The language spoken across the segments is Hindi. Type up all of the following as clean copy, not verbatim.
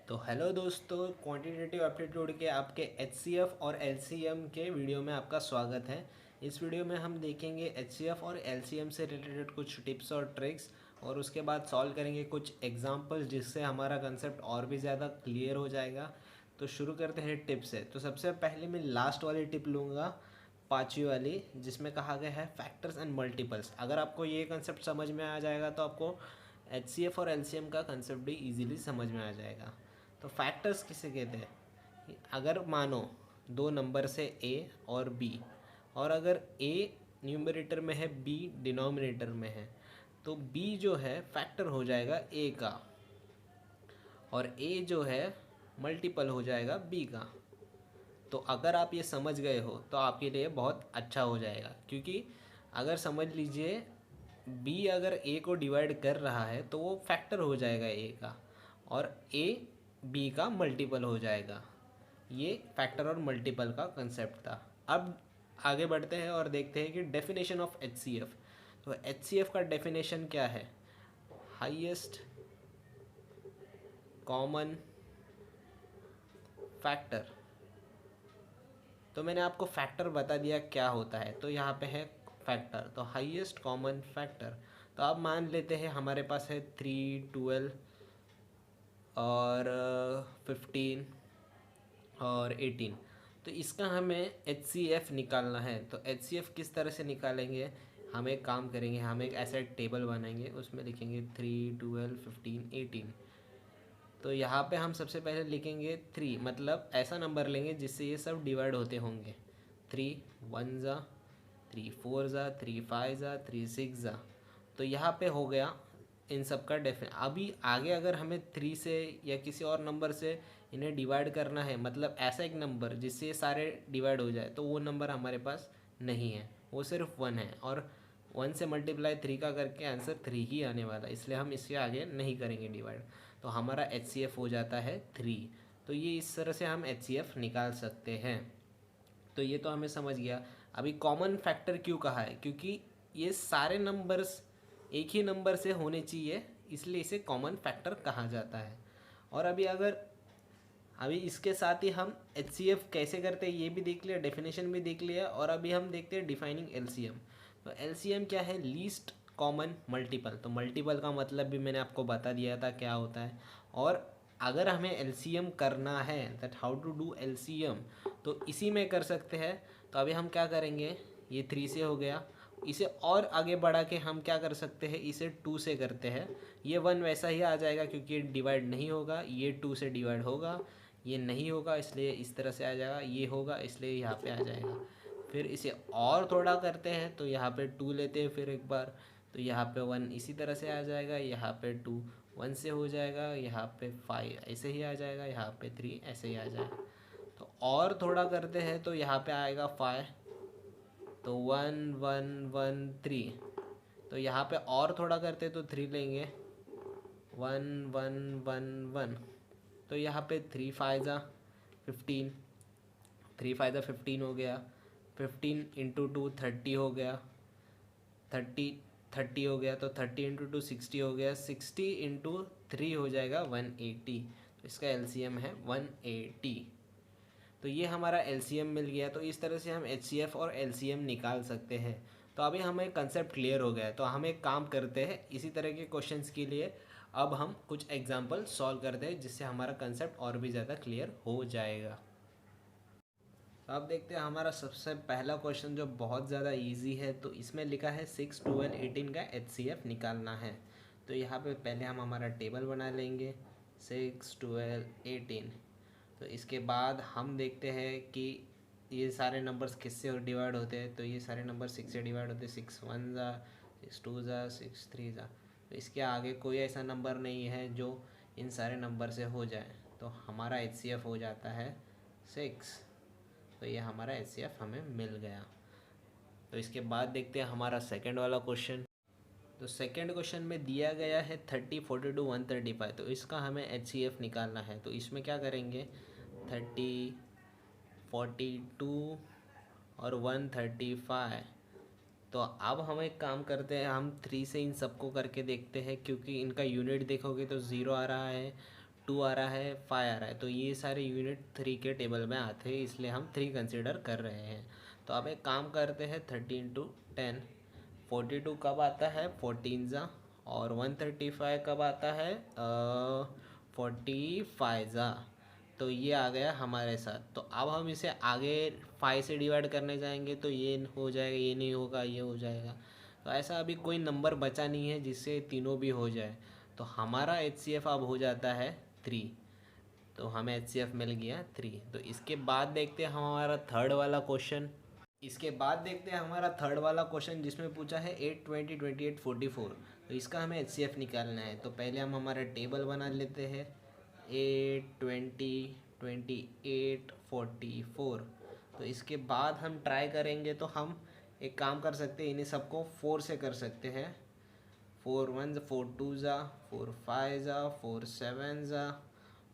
तो हेलो दोस्तों, क्वांटिटेटिव एप्टीट्यूड के आपके एचसीएफ और एलसीएम के वीडियो में आपका स्वागत है। इस वीडियो में हम देखेंगे एचसीएफ और एलसीएम से रिलेटेड कुछ टिप्स और ट्रिक्स और उसके बाद सॉल्व करेंगे कुछ एग्जांपल्स जिससे हमारा कंसेप्ट और भी ज़्यादा क्लियर हो जाएगा। तो शुरू करते हैं टिप से। तो सबसे पहले मैं लास्ट वाली टिप लूँगा, पाँचवीं वाली, जिसमें कहा गया है फैक्टर्स एंड मल्टीपल्स। अगर आपको ये कंसेप्ट समझ में आ जाएगा तो आपको एचसीएफ और एलसीएम का कंसेप्ट भी इजीली समझ में आ जाएगा। तो फैक्टर्स किसे कहते हैं? अगर मानो दो नंबर से ए और बी, और अगर ए न्यूमरेटर में है, बी डिनोमिनेटर में है, तो बी जो है फैक्टर हो जाएगा ए का और ए जो है मल्टीपल हो जाएगा बी का। तो अगर आप ये समझ गए हो तो आपके लिए बहुत अच्छा हो जाएगा, क्योंकि अगर समझ लीजिए बी अगर ए को डिवाइड कर रहा है तो वो फैक्टर हो जाएगा ए का और ए बी का मल्टीपल हो जाएगा। ये फैक्टर और मल्टीपल का कंसेप्ट था। अब आगे बढ़ते हैं और देखते हैं कि डेफिनेशन ऑफ एचसीएफ। तो एचसीएफ का डेफिनेशन क्या है? Highest common factor. तो मैंने आपको फैक्टर बता दिया क्या होता है, तो यहाँ पे है फैक्टर, तो हाईएस्ट कॉमन फैक्टर। तो अब मान लेते हैं हमारे पास है 3, 12 और 15 और 18। तो इसका हमें एच निकालना है। तो एच किस तरह से निकालेंगे? हम एक काम करेंगे, हम एक ऐसा टेबल बनाएंगे, उसमें लिखेंगे 3, 12, 15, 18। तो यहाँ पे हम सबसे पहले लिखेंगे 3, मतलब ऐसा नंबर लेंगे जिससे ये सब डिवाइड होते होंगे। 3 1 ज़ा, 3 4 ज़ा, 3 5 ज़ा, 3 6 ज़ा। तो यहाँ पे हो गया इन सब का डेफिनेट। अभी आगे अगर हमें 3 से या किसी और नंबर से इन्हें डिवाइड करना है, मतलब ऐसा एक नंबर जिससे ये सारे डिवाइड हो जाए, तो वो नंबर हमारे पास नहीं है, वो सिर्फ 1 है। और 1 से मल्टीप्लाई 3 का करके आंसर 3 ही आने वाला, इसलिए हम इसके आगे नहीं करेंगे डिवाइड। तो हमारा एच हो जाता है 3। तो ये इस तरह से हम एच निकाल सकते हैं। तो ये तो हमें समझ गया। अभी कॉमन फैक्टर क्यों कहा है? क्योंकि ये सारे नंबर्स एक ही नंबर से होने चाहिए, इसलिए इसे कॉमन फैक्टर कहा जाता है। और अभी इसके साथ ही हम एच कैसे करते हैं ये भी देख लिया, डेफिनेशन भी देख लिया, और अभी हम देखते हैं डिफाइनिंग एलसीएम। तो एलसीएम क्या है? Least common multiple. तो मल्टीपल का मतलब भी मैंने आपको बता दिया था क्या होता है। और अगर हमें एलसीएम करना है, that how to do LCM, तो इसी में कर सकते हैं। तो अभी हम क्या करेंगे, ये 3 से हो गया, इसे और आगे बढ़ा के हम क्या कर सकते हैं, इसे 2 से करते हैं। ये 1 वैसा ही आ जाएगा क्योंकि ये डिवाइड नहीं होगा, ये 2 से डिवाइड होगा, ये नहीं होगा इसलिए इस तरह से आ जाएगा, ये होगा इसलिए यहाँ पे आ जाएगा। फिर इसे और थोड़ा करते हैं, तो यहाँ पे 2 लेते हैं फिर एक बार, तो यहाँ पे 1 इसी तरह से आ जाएगा, यहाँ पे 2 1 से हो जाएगा, यहाँ पे 5 ऐसे ही आ जाएगा, यहाँ पे 3 ऐसे ही आ जाएगा। तो और थोड़ा करते हैं तो यहाँ पे आएगा 5, तो 1 1 1 3। तो यहाँ पे और थोड़ा करते तो 3 लेंगे, 1 1 1 1। तो यहाँ पे 3 5 ज़ा 15, 3 5 ज़ा 15 हो गया, 15 इंटू 2 30 हो गया, 30 30 हो गया, तो 30 इंटू 2 60 हो गया, 60 इंटू 3 हो जाएगा 180। तो इसका एलसीएम है 180। तो ये हमारा एलसीएम मिल गया। तो इस तरह से हम एचसीएफ और एलसीएम निकाल सकते हैं। तो अभी हमें कंसेप्ट क्लियर हो गया है। तो हम एक काम करते हैं, इसी तरह के क्वेश्चंस के लिए अब हम कुछ एग्जांपल सॉल्व करते हैं, जिससे हमारा कंसेप्ट और भी ज़्यादा क्लियर हो जाएगा। तो अब देखते हैं हमारा सबसे पहला क्वेश्चन जो बहुत ज़्यादा इजी है। तो इसमें लिखा है 6 12 18 का एचसीएफ निकालना है। तो यहाँ पे पहले हम हमारा टेबल बना लेंगे, 6 12 18। तो इसके बाद हम देखते हैं कि ये सारे नंबर्स किससे डिवाइड होते हैं। तो ये सारे नंबर 6 से डिवाइड होते हैं, 6 1 ज़ा, 6 2 ज़ा, 6 3 ज़ा। तो इसके आगे कोई ऐसा नंबर नहीं है जो इन सारे नंबर से हो जाए, तो हमारा एचसीएफ हो जाता है 6। तो ये हमारा एचसीएफ हमें मिल गया। तो इसके बाद देखते हैं हमारा सेकंड वाला क्वेश्चन। तो सेकंड क्वेश्चन में दिया गया है 30 42 135। तो इसका हमें एचसीएफ निकालना है। तो इसमें क्या करेंगे, 30 42 और 135। तो अब हम एक काम करते हैं, हम 3 से इन सबको करके देखते हैं, क्योंकि इनका यूनिट देखोगे तो 0 आ रहा है, टू आ रहा है, 5 आ रहा है, तो ये सारे यूनिट 3 के टेबल में आते हैं, इसलिए हम 3 कंसिडर कर रहे हैं। तो अब एक काम करते हैं, 30 इंटू 10, 42 कब आता है, 14 ज़ा, और 135 कब आता है, 45 ज़ा। तो ये आ गया हमारे साथ। तो अब हम इसे आगे 5 से डिवाइड करने जाएंगे तो ये हो जाएगा, ये नहीं होगा, ये हो जाएगा। तो ऐसा अभी कोई नंबर बचा नहीं है जिससे तीनों भी हो जाए। तो हमारा HCF अब हो जाता है 3। तो हमें HCF मिल गया 3। तो इसके बाद देखते हैं हमारा थर्ड वाला क्वेश्चन। जिसमें पूछा है 8, 20, 28, 44। तो इसका हमें HCF निकालना है। तो पहले हम हमारा टेबल बना लेते हैं, 8, 20, 28, 44। तो इसके बाद हम ट्राई करेंगे, तो हम एक काम कर सकते हैं, इन्हें सबको 4 से कर सकते हैं। 4 1 4 2 ज़ा, 4 5 ज़ा, 4 7 ज़ा,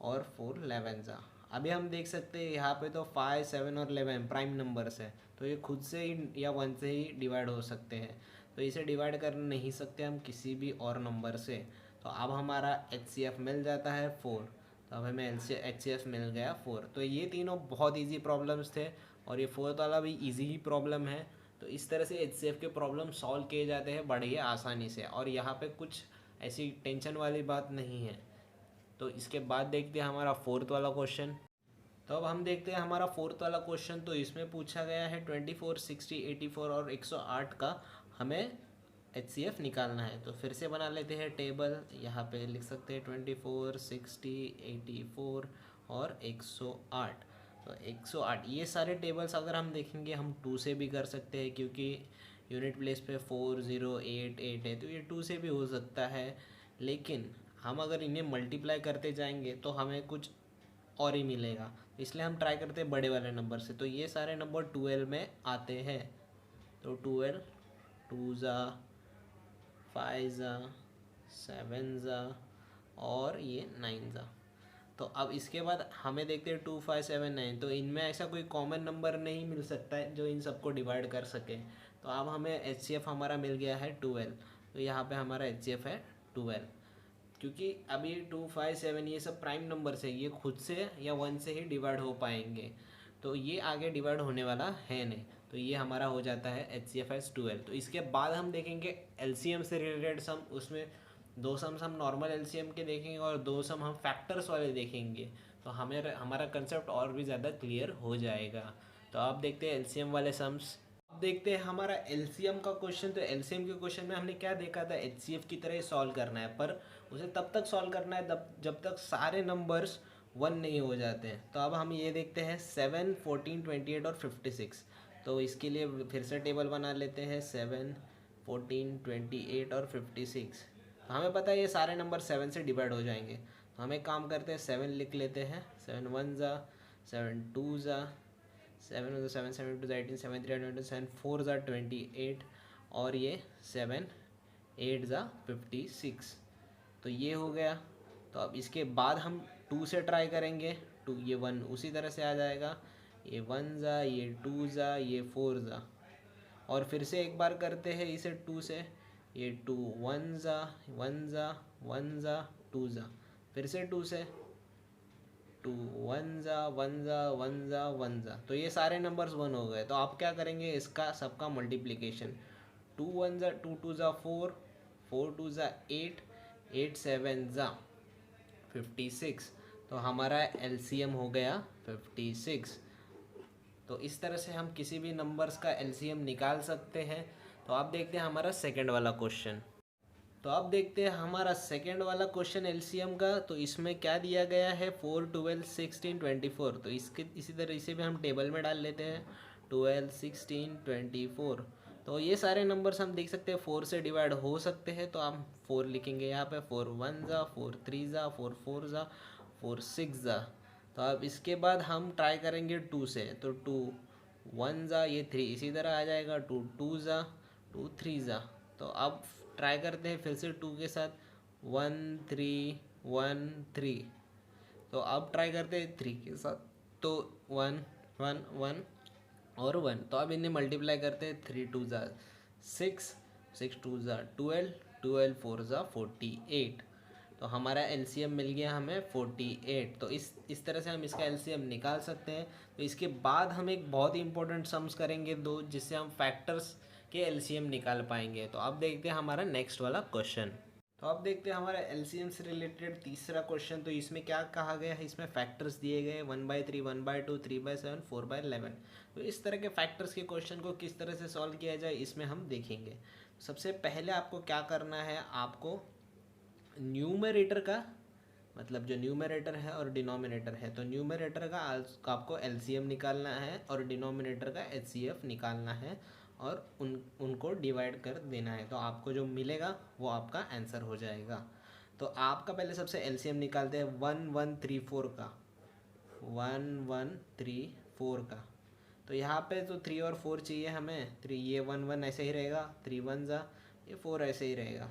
और 4 11 ज़ा। अभी हम देख सकते हैं यहाँ पे तो 5, 7 और 11 प्राइम नंबर्स है, तो ये खुद से ही या 1 से ही डिवाइड हो सकते हैं। तो इसे डिवाइड कर नहीं सकते हम किसी भी और नंबर से। तो अब हमारा HCF मिल जाता है 4। तो अब हमें HCF मिल गया 4। तो ये तीनों बहुत ईजी प्रॉब्लम्स थे, और ये फोर्थ वाला भी ईजी ही प्रॉब्लम है। तो इस तरह से HCF के प्रॉब्लम सॉल्व किए जाते हैं बड़े ही आसानी से, और यहाँ पे कुछ ऐसी टेंशन वाली बात नहीं है। तो इसके बाद देखते हैं हमारा फोर्थ वाला क्वेश्चन। तो अब हम देखते हैं हमारा फोर्थ वाला क्वेश्चन। तो इसमें पूछा गया है 24, 60, 84 और 108 का हमें HCF निकालना है। तो फिर से बना लेते हैं टेबल। यहाँ पे लिख सकते हैं 24, 60, 84 और 108। तो 108 ये सारे टेबल्स अगर हम देखेंगे, हम 2 से भी कर सकते हैं, क्योंकि यूनिट प्लेस पे 4, 0, 8, 8 है, तो ये 2 से भी हो सकता है। लेकिन हम अगर इन्हें मल्टीप्लाई करते जाएंगे तो हमें कुछ और ही मिलेगा, इसलिए हम ट्राई करते हैं बड़े वाले नंबर से। तो ये सारे नंबर 12 में आते हैं। तो 12, 2 ज़ा, 5 ज़ा, 7 ज़ा, और ये 9 ज़ा। तो अब इसके बाद हमें देखते हैं 2, 5, 7, 9। तो इनमें ऐसा कोई कॉमन नंबर नहीं मिल सकता है जो इन सबको डिवाइड कर सके। तो अब हमें HCF हमारा मिल गया है 12। तो यहाँ पे हमारा HCF है 12, क्योंकि अभी 2, 5, 7 ये सब प्राइम नंबर्स है, ये खुद से या 1 से ही डिवाइड हो पाएंगे। तो ये आगे डिवाइड होने वाला है नहीं। तो ये हमारा हो जाता है HCF एज 12। तो इसके बाद हम देखेंगे LCM से रिलेटेड सम। उसमें 2 सम्स हम नॉर्मल LCM के देखेंगे और 2 सम हम फैक्टर्स वाले देखेंगे। तो हमें हमारा कंसेप्ट और भी ज़्यादा क्लियर हो जाएगा। तो आप देखते हैं LCM वाले सम्स। अब देखते हैं हमारा LCM का क्वेश्चन। तो LCM के क्वेश्चन में हमने क्या देखा था, HCF की तरह सॉल्व करना है, पर उसे तब तक सॉल्व करना है जब तक सारे नंबर्स 1 नहीं हो जाते हैं। तो अब हम ये देखते हैं 7, 14, 28 और 56। तो इसके लिए फिर से टेबल बना लेते हैं, 7, 14, 28 और 56। तो हमें पता है ये सारे नंबर 7 से डिवाइड हो जाएंगे। तो हम एक काम करते हैं, 7 लिख लेते हैं, 7 1 ज़ा, 7 2 ज़ा, 7 1 7, 7 2 18, 7 3 20, 7 4 ज़ा 28, और ये 7 8 ज़ा 56। तो ये हो गया। तो अब इसके बाद हम 2 से ट्राई करेंगे। 2, ये 1 उसी तरह से आ जाएगा, ये 1 ज़ा, ये 2 ज़ा, ये 4 ज़ा। और फिर से एक बार करते हैं इसे 2 से, ये 2 1 ज़ा, 1 ज़ा, 1 ज़ा, 2 ज़ा। फिर से 2 से, 2 1 ज़ा, 1 ज़ा, 1 ज़ा, 1 ज़ा। तो ये सारे नंबर्स 1 हो गए। तो आप क्या करेंगे, इसका सबका मल्टीप्लिकेशन, 2 1 ज़ा, 2 2 ज़ा 4, 4 2 ज़ा 8, 8 7 ज़ा 56। तो हमारा LCM हो गया 56। तो इस तरह से हम किसी भी नंबर्स का LCM निकाल सकते हैं। तो आप देखते हैं हमारा सेकंड वाला क्वेश्चन। तो अब देखते हैं हमारा सेकंड वाला क्वेश्चन LCM का। तो इसमें क्या दिया गया है, 4, 12, 16, 24। तो इसके इसी तरह इसे भी हम टेबल में डाल लेते हैं, 12, 16, 24। तो ये सारे नंबर्स हम देख सकते हैं 4 से डिवाइड हो सकते हैं। तो हम 4 लिखेंगे यहाँ पे, 4 1 ज़ा, 4 3 ज़ा, 4 4 ज़ा, 4 6 ज़ा। तो अब इसके बाद हम ट्राई करेंगे 2 से। तो 2 1 ज़ा, ये 3 इसी तरह आ जाएगा, 2 2 ज़ा, 2 3 ज़ा। तो अब ट्राई करते हैं फिर से 2 के साथ, 1 3 1 3। तो अब ट्राई करते हैं 3 के साथ, तो 1 1 1 और 1। तो अब इन्हें मल्टीप्लाई करते हैं, 3 2 ज़ा 6, 6 2 ज़ा 12, 12 4 ज़ा 48। तो हमारा एलसीएम मिल गया हमें 48। तो इस तरह से हम इसका एलसीएम निकाल सकते हैं। तो इसके बाद हम एक बहुत ही इंपॉर्टेंट सम्स करेंगे दो, जिससे हम फैक्टर्स के एलसीएम निकाल पाएंगे। तो अब देखते हैं हमारा नेक्स्ट वाला क्वेश्चन। तो अब देखते हैं हमारा एलसीएम से रिलेटेड तीसरा क्वेश्चन। तो इसमें क्या कहा गया है, इसमें फैक्टर्स दिए गए 1/3, 1/2, 3/7, 4/11। तो इस तरह के फैक्टर्स के क्वेश्चन को किस तरह से सॉल्व किया जाए इसमें हम देखेंगे। सबसे पहले आपको क्या करना है, आपको न्यूमरेटर का मतलब जो न्यूमरेटर है और डिनोमिनेटर है, तो न्यूमरेटर का आपको एलसीएम निकालना है और डिनोमिनेटर का एचसीएफ निकालना है और उनको डिवाइड कर देना है। तो आपको जो मिलेगा वो आपका आंसर हो जाएगा। तो आपका पहले सबसे एलसीएम निकालते हैं 1134 का, 1134 का। तो यहाँ पे तो 3 और 4 चाहिए हमें। 3 ये 1 ऐसे ही रहेगा, 3 1 जा, ये 4 ऐसे ही रहेगा।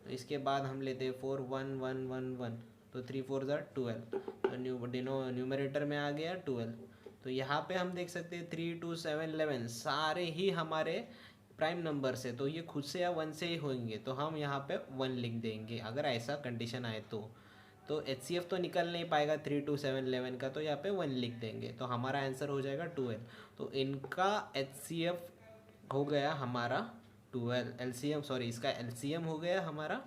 तो इसके बाद हम लेते हैं 4 1 1 1 1, तो 3 4 जा 12। तो न्यूमरेटर में आ गया 12। तो यहाँ पे हम देख सकते हैं 3 2 7 11 सारे ही हमारे प्राइम नंबर से, तो ये खुद से या 1 से ही होंगे। तो हम यहाँ पे 1 लिख देंगे अगर ऐसा कंडीशन आए तो एच सी एफ तो निकल नहीं पाएगा 3 2 7 11 का, तो यहाँ पे 1 लिख देंगे। तो हमारा आंसर हो जाएगा 12। तो इनका एच सी एफ हो गया हमारा 12, एलसीएम सॉरी इसका एलसीएम हो गया हमारा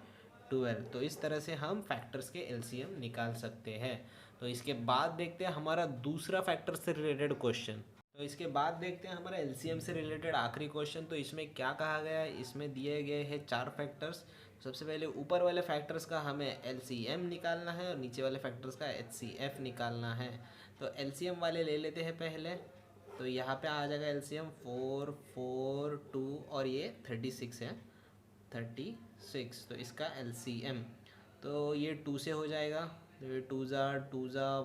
12। तो इस तरह से हम फैक्टर्स के एलसीएम निकाल सकते हैं। तो इसके बाद देखते हैं हमारा दूसरा फैक्टर से रिलेटेड क्वेश्चन। तो इसके बाद देखते हैं हमारा एलसीएम से रिलेटेड आखिरी क्वेश्चन। तो इसमें क्या कहा गया है, इसमें दिए गए हैं 4 फैक्टर्स। सबसे पहले ऊपर वाले फैक्टर्स का हमें एलसीएम निकालना है और नीचे वाले फैक्टर्स का एचसीएफ निकालना है। तो एलसीएम वाले ले लेते हैं पहले। तो यहाँ पे आ जाएगा एलसीएम 4 4 2 और ये 36 है, 36। तो इसका एलसीएम तो ये 2 से हो जाएगा। तो ये 2 जा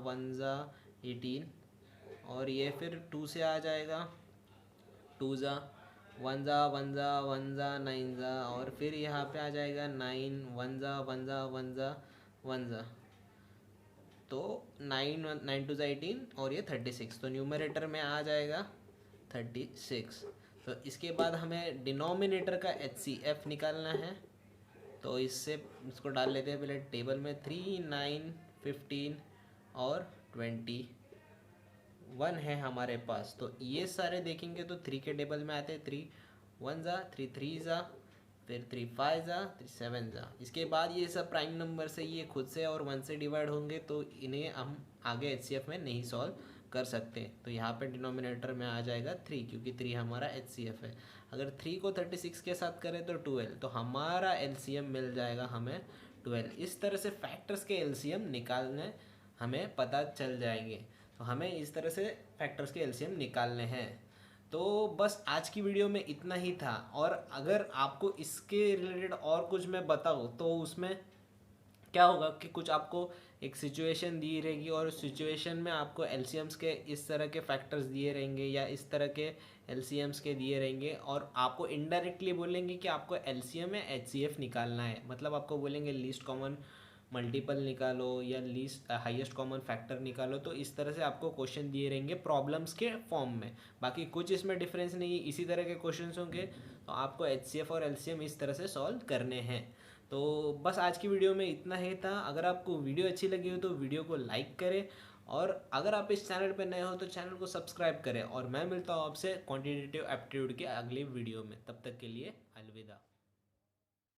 1 जा 18 और ये फिर 2 से आ जाएगा 2 जा 1 जा 1 जा 1 जा 9 जा और फिर यहाँ पे आ जाएगा 9 1 जा 1 जा 1 जा 1 जा। तो 9 9 2 18 और ये 36। तो न्यूमरेटर में आ जाएगा 36। तो इसके बाद हमें डिनोमिनेटर का एचसीएफ निकालना है। तो इसको डाल लेते हैं पहले टेबल में। 3 9 15 और 21 है हमारे पास। तो ये सारे देखेंगे तो 3 के टेबल में आते हैं। 3 1 जा 3 3 जा, फिर 3 5 जा 3 7 जा। इसके बाद ये सब प्राइम नंबर से ये खुद से और 1 से डिवाइड होंगे, तो इन्हें हम आगे एचसीएफ में नहीं सॉल्व कर सकते। तो यहाँ पे डिनोमिनेटर में आ जाएगा 3, क्योंकि 3 हमारा एचसीएफ है। अगर 3 को 36 के साथ करें तो 12, तो हमारा एलसीएम मिल जाएगा हमें 12। इस तरह से फैक्टर्स के एलसीएम निकालने हमें पता चल जाएंगे। तो हमें इस तरह से फैक्टर्स के एलसीएम निकालने हैं। तो बस आज की वीडियो में इतना ही था। और अगर आपको इसके रिलेटेड और कुछ मैं बताऊँ तो उसमें क्या होगा कि कुछ आपको एक सिचुएशन दी रहेगी और उस सिचुएशन में आपको एलसीएम्स के इस तरह के फैक्टर्स दिए रहेंगे या इस तरह के एलसीएम्स के दिए रहेंगे, और आपको इनडायरेक्टली बोलेंगे कि आपको एलसीएम या एचसीएफ निकालना है। मतलब आपको बोलेंगे लीस्ट कॉमन मल्टीपल निकालो या लीस्ट हाईएस्ट कॉमन फैक्टर निकालो। तो इस तरह से आपको क्वेश्चन दिए रहेंगे प्रॉब्लम्स के फॉर्म में। बाकी कुछ इसमें डिफरेंस नहीं है, इसी तरह के क्वेश्चंस होंगे। तो आपको एचसीएफ और एलसीएम इस तरह से सॉल्व करने हैं। तो बस आज की वीडियो में इतना ही था। अगर आपको वीडियो अच्छी लगी हो तो वीडियो को लाइक करें, और अगर आप इस चैनल पर नए हो तो चैनल को सब्सक्राइब करें। और मैं मिलता हूँ आपसे क्वांटिटेटिव एप्टीट्यूड के अगली वीडियो में। तब तक के लिए अलविदा।